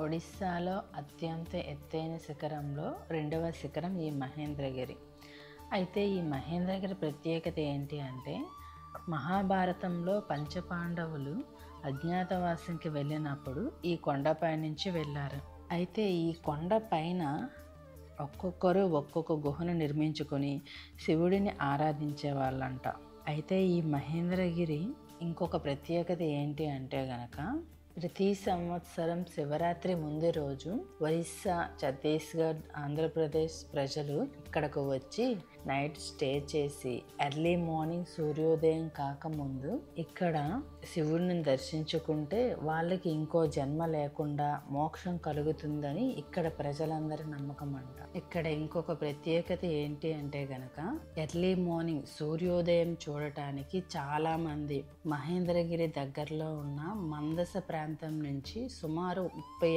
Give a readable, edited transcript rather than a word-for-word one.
ఒడిస్సాలో అత్యంత ఎత్తైన శిఖరంలో రెండవ శిఖరం ఈ మహేంద్రగిరి. అయితే ఈ మహేంద్రగిరి ప్రత్యేకత ఏంటి అంటే, మహాభారతంలో పంచపాండవులు అజ్ఞాతవాసంకి వెళ్ళినప్పుడు ఈ కొండపై నుంచి వెళ్ళారు. అయితే ఈ కొండ పైన ఒక్కొక్కరు ఒక్కొక్క గుహను నిర్మించుకొని శివుడిని ఆరాధించే వాళ్ళంట. అయితే ఈ మహేంద్రగిరి ఇంకొక ప్రత్యేకత ఏంటి అంటే గనక, ప్రతి సంవత్సరం శివరాత్రి ముందు రోజు ఒరిస్సా, ఛత్తీస్గఢ్, ఆంధ్రప్రదేశ్ ప్రజలు ఇక్కడకు వచ్చి నైట్ స్టే చేసి ఎర్లీ మార్నింగ్ సూర్యోదయం కాకముందు ఇక్కడ శివుడిని దర్శించుకుంటే వాళ్ళకి ఇంకో జన్మ లేకుండా మోక్షం కలుగుతుందని ఇక్కడ ప్రజలందరి నమ్మకం అంట. ఇక్కడ ఇంకొక ప్రత్యేకత ఏంటి అంటే గనక, ఎర్లీ మార్నింగ్ సూర్యోదయం చూడటానికి చాలా మంది మహేంద్రగిరి దగ్గరలో ఉన్న మందస ప్రాంతం నుంచి సుమారు 30